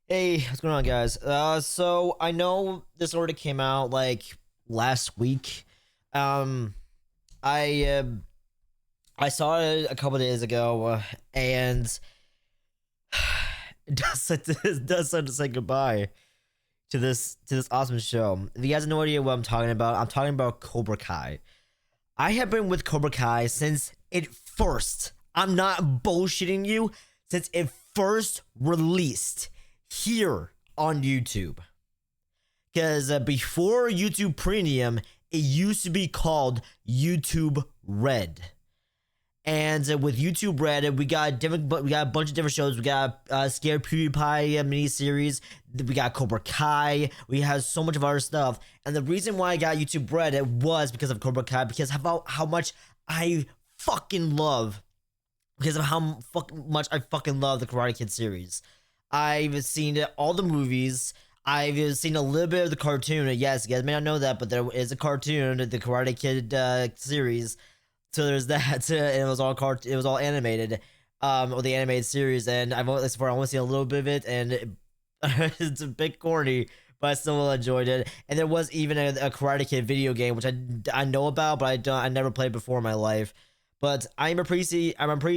Hey, what's going on, guys? So I know this already came out like last week. Um, I uh, I saw it a couple days ago, and it does start to say goodbye to this awesome show. If you guys have no idea what I'm talking about, I'm talking about Cobra Kai. I have been with Cobra Kai since it first. I'm not bullshitting you. Since it first released here on YouTube. Because before YouTube Premium, it used to be called YouTube Red. And with YouTube Red, we got different, but we got a bunch of different shows. We got Scared PewDiePie miniseries. We got Cobra Kai. We have so much of other stuff. And the reason why I got YouTube Red it was because of Cobra Kai. Because about how much I fucking love. Because of how much I fucking love the Karate Kid series. I've seen all the movies. I've seen a little bit of the cartoon. Yes, you guys may not know that, but there is a cartoon, the Karate Kid series. So there's that, and it was all animated, or the animated series. And so far I only seen a little bit of it, and it's a bit corny, but I still enjoyed it. And there was even a Karate Kid video game, which I know about, but I never played before in my life. But I'm a pretty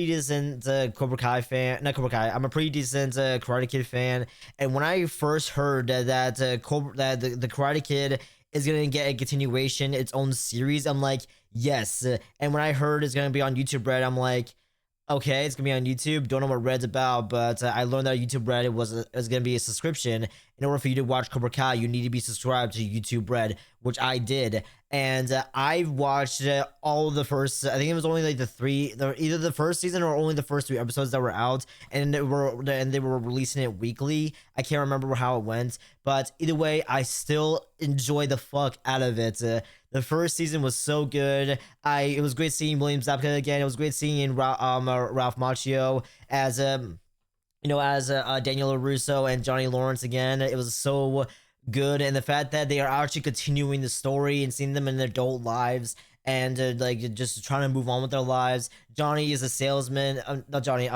decent Cobra Kai fan. Not Cobra Kai. I'm a pretty decent Karate Kid fan. And when I first heard that the Karate Kid is gonna get a continuation, its own series, I'm like, yes. And when I heard it's gonna be on YouTube Red, I'm like, okay, it's gonna be on YouTube. Don't know what Red's about, but I learned that YouTube Red was gonna be a subscription. In order for you to watch Cobra Kai, you need to be subscribed to YouTube Red, which I did, and I watched all of the first. I think it was only like either the first season or only the first three episodes that were out, and they were releasing it weekly. I can't remember how it went, but either way, I still enjoy the fuck out of it. The first season was so good. It was great seeing William Zabka again. It was great seeing Ralph Macchio as Daniel LaRusso and Johnny Lawrence again. It was so good, and the fact that they are actually continuing the story and seeing them in their adult lives and like just trying to move on with their lives. Johnny is a salesman. Not Johnny.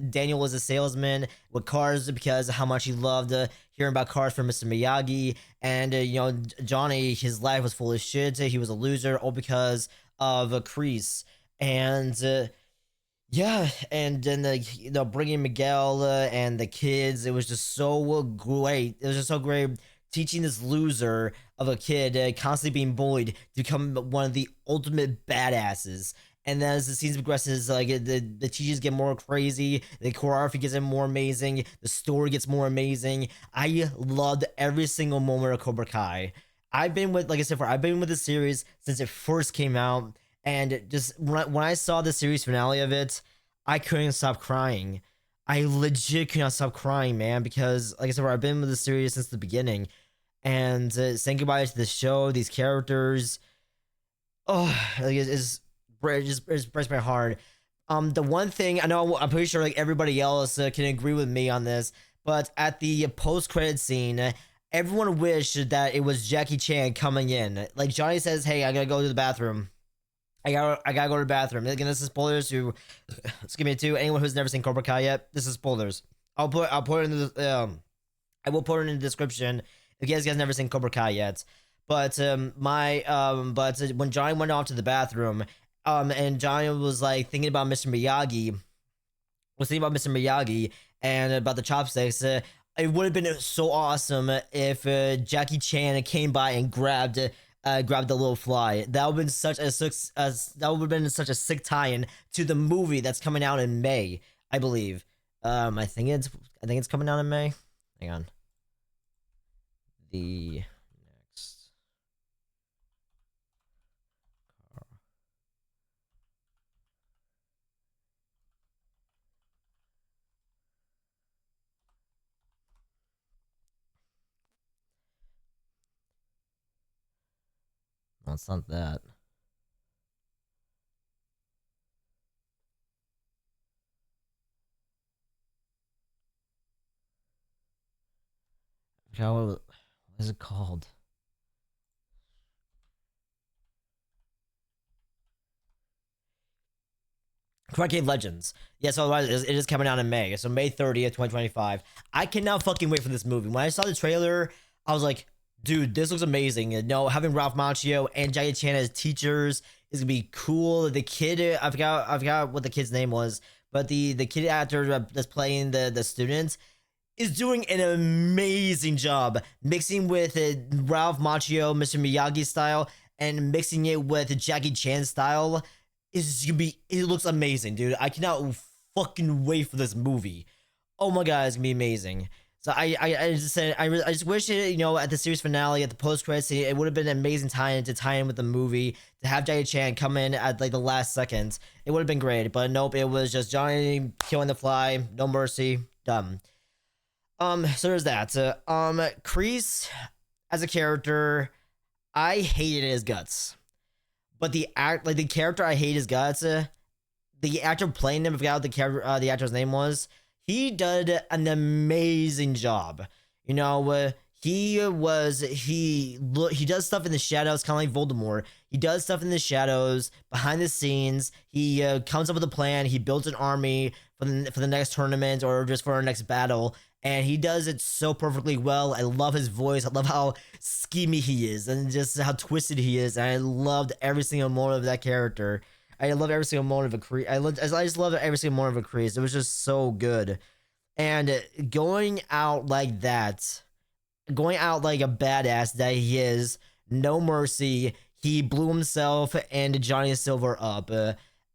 Daniel is a salesman with cars because of how much he loved hearing about cars from Mr. Miyagi. And Johnny, his life was full of shit. He was a loser, all because of a crease. And yeah, and then bringing Miguel and the kids, it was just so great. It was just so great teaching this loser of a kid constantly being bullied to become one of the ultimate badasses. And then as the season progresses, like the teachers get more crazy, the choreography gets more amazing, the story gets more amazing. I loved every single moment of Cobra Kai. I've been with, like I said, I've been with the series since it first came out, and just when I saw the series finale of it, I couldn't stop crying. I legit could not stop crying, man, because like I said, I've been with the series since the beginning, and saying goodbye to the show, these characters, oh, like it just breaks my heart. The one thing I know, I'm pretty sure like everybody else can agree with me on this, but at the post credit scene, everyone wished that it was Jackie Chan coming in. Like Johnny says, "Hey, I gotta go to the bathroom." I gotta go to the bathroom. Again, this is spoilers to excuse me to anyone who's never seen Cobra Kai yet. This is spoilers. I'll put it in the I will put it in the description if you guys never seen Cobra Kai yet. But when Johnny went off to the bathroom, and Johnny was like thinking about Mr. Miyagi and about the chopsticks. It would have been so awesome if Jackie Chan came by and grabbed the little fly. That would have been such a sick tie-in to the movie that's coming out in May, I believe. I think it's coming out in May. Hang on. The next No, it's not that. What is it called? Karate Kid Legends. Yeah, so it is coming out in May. So May 30th, 2025. I cannot fucking wait for this movie. When I saw the trailer, I was like, dude, this looks amazing. You know, having Ralph Macchio and Jackie Chan as teachers is gonna be cool. The kid, I forgot what the kid's name was, but the kid actor that's playing the students is doing an amazing job mixing with Ralph Macchio, Mr. Miyagi style, and mixing it with Jackie Chan style. Is gonna be, it looks amazing, dude. I cannot fucking wait for this movie. Oh my god, it's gonna be amazing. So I just said I just wish it, you know, at the series finale, at the post credits, it would have been an amazing tie-in to tie in with the movie, to have Jackie Chan come in at like the last seconds. It would have been great, but nope, it was just Johnny killing the fly, no mercy, done. So there's that. Kreese as a character, I hated his guts, but the character I hate his guts. The actor playing him, I forgot what the actor's name was. He did an amazing job. You know, he does stuff in the shadows, kind of like Voldemort. He does stuff in the shadows, behind the scenes. He comes up with a plan. He builds an army for the next tournament or just for our next battle, and he does it so perfectly well. I love his voice. I love how schemy he is, and just how twisted he is. And I loved every single moment of that character. I love every single moment of a Kreese. I just love every single moment of a Kreese. It was just so good. And going out like that, going out like a badass that he is, no mercy. He blew himself and Johnny Silver up.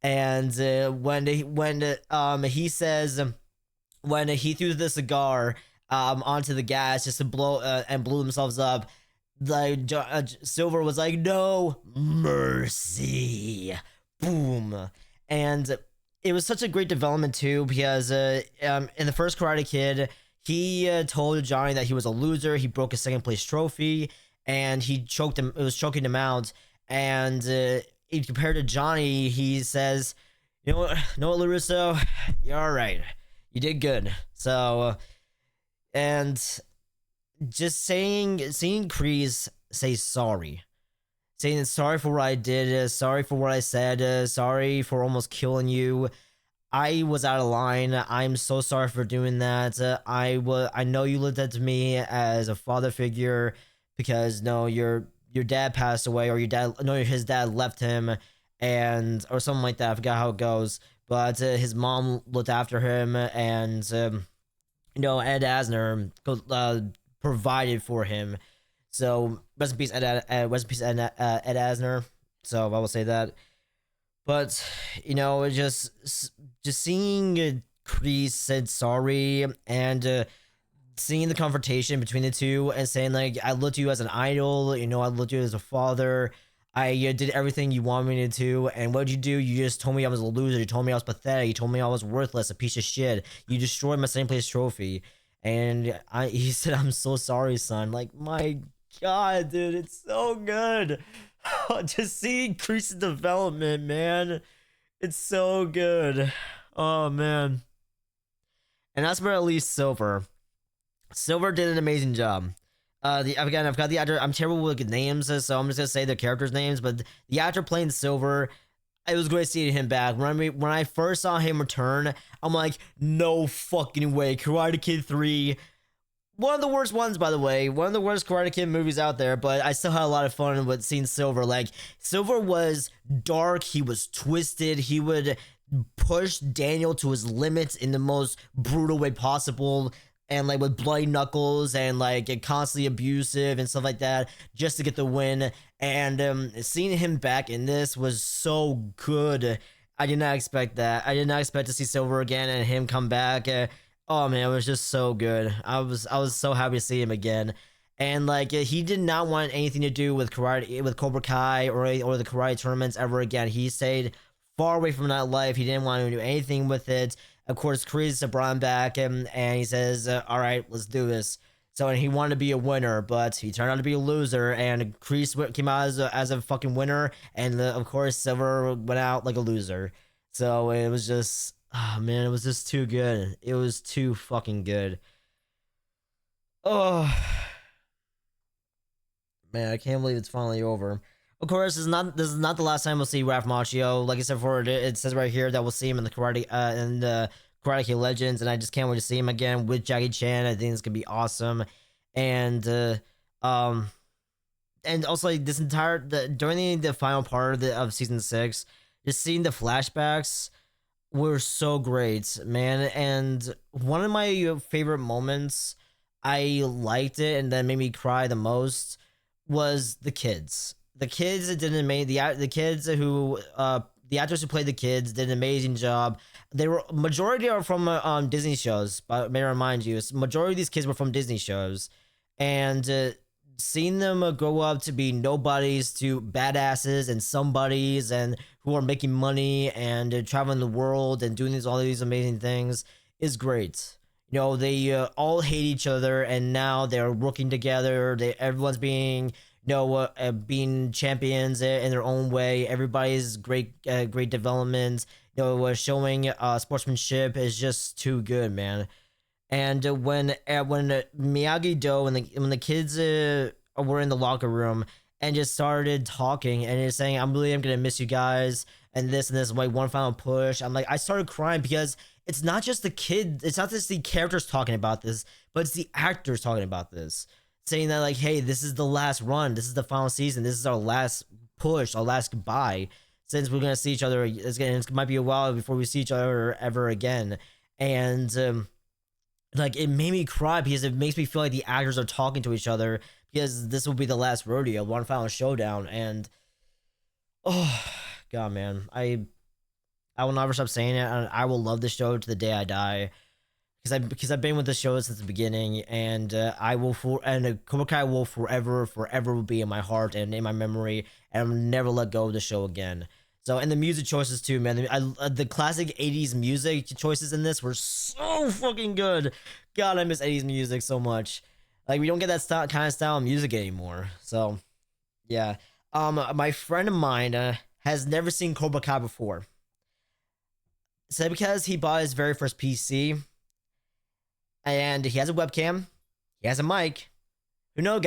And when he says, when he threw the cigar onto the gas just to blow and blew themselves up, like Silver was like, no mercy. Boom. And it was such a great development too, because in the first Karate Kid, he told Johnny that he was a loser. He broke his second place trophy, and he choked him. It was choking him out. And compared to Johnny, he says, "You know what, LaRusso, you're all right. You did good." So, and just seeing Kreese say sorry, saying sorry for what I did, sorry for what I said, sorry for almost killing you. I was out of line. I'm so sorry for doing that. I know you looked at me as a father figure because no, your dad passed away, or his dad left him, and or something like that. I forgot how it goes, but his mom looked after him, and Ed Asner provided for him. So rest in peace, rest in peace, Ed Asner. So I will say that. But just seeing Kreese said sorry, and seeing the confrontation between the two, and saying like, I looked at you as an idol, I looked at you as a father. I did everything you wanted me to do, and what did you do? You just told me I was a loser. You told me I was pathetic. You told me I was worthless, a piece of shit. You destroyed my second place trophy. And he said, I'm so sorry, son. Like, my God, dude, it's so good. Just seeing Kreese's development, man. It's so good. Oh, man. And that's where at least Silver. Silver did an amazing job. I've got the actor. I'm terrible with names, so I'm just gonna say the characters' names. But the actor playing Silver, it was great seeing him back. When I first saw him return, I'm like, no fucking way. Karate Kid 3. One of the worst ones, by the way. One of the worst Karate Kid movies out there, but I still had a lot of fun with seeing Silver. Like, Silver was dark, he was twisted, he would push Daniel to his limits in the most brutal way possible, and like with bloody knuckles, and like constantly abusive and stuff like that, just to get the win. And seeing him back in this was so good. I did not expect that. I did not expect to see Silver again and him come back. Oh man, it was just so good. I was so happy to see him again. And like, he did not want anything to do with karate, with Cobra Kai, or the karate tournaments ever again. He stayed far away from that life. He didn't want to do anything with it. Of course, Kreese brought him back, and he says, all right, let's do this. So, and he wanted to be a winner, but he turned out to be a loser, and Kreese came out as a fucking winner, and of course, Silver went out like a loser. So it was just, oh man, it was just too good. It was too fucking good. Oh man, I can't believe it's finally over. Of course, this is not the last time we'll see Ralph Macchio. Like I said before, it says right here that we'll see him in the Karate Kid Legends, and I just can't wait to see him again with Jackie Chan. I think it's gonna be awesome, and um, and also like this during the final part of season 6, just seeing the flashbacks were so great, man. And one of my favorite moments, I liked it and then made me cry the most, was the kids. The kids that didn't make the kids who the actors who played the kids did an amazing job. They were majority are from Disney shows, but may I remind you, majority of these kids were from Disney shows, and seeing them grow up to be nobodies to badasses and somebodies and who are making money and traveling the world and doing all these amazing things is great. You know, they all hate each other, and now they're working together. Everyone's being, being champions in their own way. Everybody's great development. Showing sportsmanship is just too good, man. And when Miyagi Do and when the kids were in the locker room and just started talking and just saying, I'm gonna miss you guys and this, like one final push. I'm like, I started crying because it's not just the kid, it's not just the characters talking about this, but it's the actors talking about this, saying that like, hey, this is the last run, this is the final season, this is our last push, our last goodbye. Since we're gonna see each other, it might be a while before we see each other ever again, and like it made me cry because it makes me feel like the actors are talking to each other because this will be the last rodeo, one final showdown, and oh god, man, I will never stop saying it, and I will love this show to the day I die because I've been with the show since the beginning, and Cobra Kai will forever be in my heart and in my memory, and I'll never let go of the show again. So, and the music choices too, man. The classic 80s music choices in this were so fucking good. God, I miss 80s music so much. Like, we don't get that kind of style of music anymore. So, yeah. My friend of mine has never seen Cobra Kai before. So, because he bought his very first PC, and he has a webcam, he has a mic. Who knows,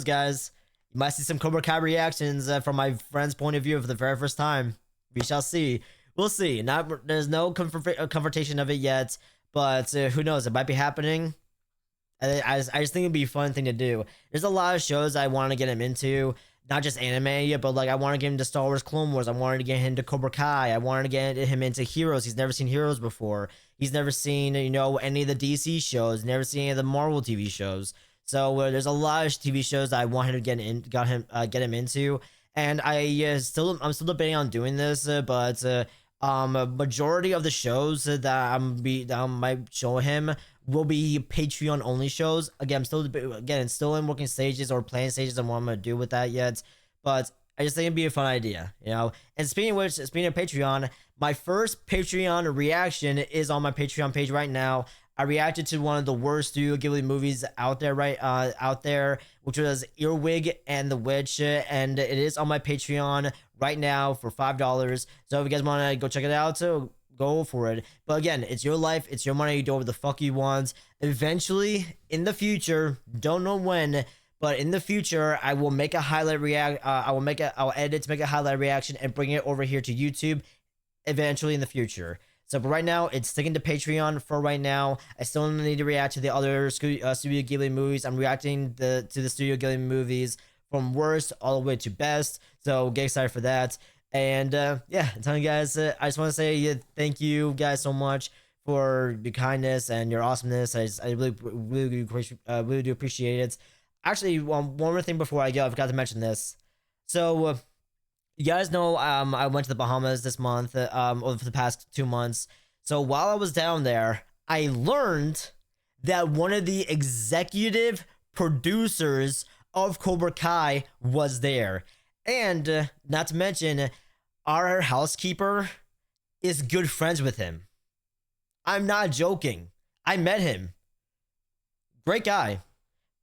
guys? You might see some Cobra Kai reactions from my friend's point of view for the very first time. We shall see. We'll see. There's no confrontation of it yet, but who knows? It might be happening. I just think it'd be a fun thing to do. There's a lot of shows I want to get him into, not just anime, but like I want to get him to Star Wars Clone Wars. I wanted to get him to Cobra Kai. I wanted to get him into Heroes. He's never seen Heroes before. He's never seen, any of the DC shows. Never seen any of the Marvel TV shows. So there's a lot of TV shows that I want him to get him into, and I'm still debating on doing this, but a majority of the shows that I might show him will be Patreon only shows. Again, it's still in working stages or planning stages on what I'm gonna do with that yet, but I just think it'd be a fun idea, And speaking of Patreon, my first Patreon reaction is on my Patreon page right now. I reacted to one of the worst Studio Ghibli movies out there, which was Earwig and the Witch, and it is on my Patreon right now for $5. So if you guys want to go check it out, so go for it. But again, it's your life, it's your money. You do whatever the fuck you want. Eventually, in the future, don't know when, but in the future, I will make a highlight I'll edit to make a highlight reaction and bring it over here to YouTube. Eventually in the future. So, but right now, it's sticking to Patreon for right now. I still need to react to the other Studio Ghibli movies. I'm reacting to the Studio Ghibli movies from worst all the way to best. So, get excited for that. And yeah, I'm telling you guys, I just want to say thank you guys so much for your kindness and your awesomeness. I really do appreciate it. Actually, one more thing before I go, I forgot to mention this. So, you guys know I went to the Bahamas this month, over the past 2 months. So while I was down there, I learned that one of the executive producers of Cobra Kai was there. And not to mention, our housekeeper is good friends with him. I'm not joking. I met him. Great guy.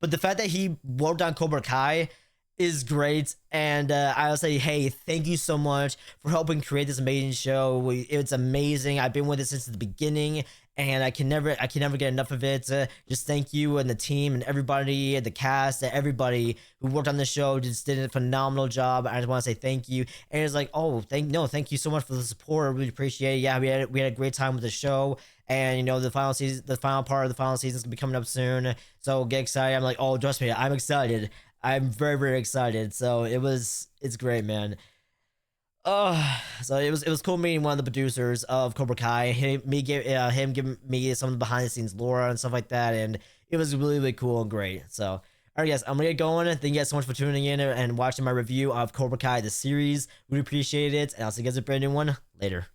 But the fact that he worked on Cobra Kai is great, and I'll say, hey, thank you so much for helping create this amazing show. It's amazing. I've been with it since the beginning, and I can never get enough of it. Just thank you and the team and everybody, the cast, and everybody who worked on the show just did a phenomenal job. I just want to say thank you. And it's like, oh, thank you so much for the support. I really appreciate it. Yeah, we had a great time with the show, and the final season, the final part of the final season is gonna be coming up soon. So get excited. I'm like, oh, trust me, I'm excited. I'm very, very excited. So it's great, man. So it was cool meeting one of the producers of Cobra Kai. Him giving me some of the behind the scenes lore and stuff like that, and it was really, really cool and great. So, all right, guys, I'm gonna get going. Thank you guys so much for tuning in and watching my review of Cobra Kai the series. We appreciate it, and I'll see you guys in a brand new one later.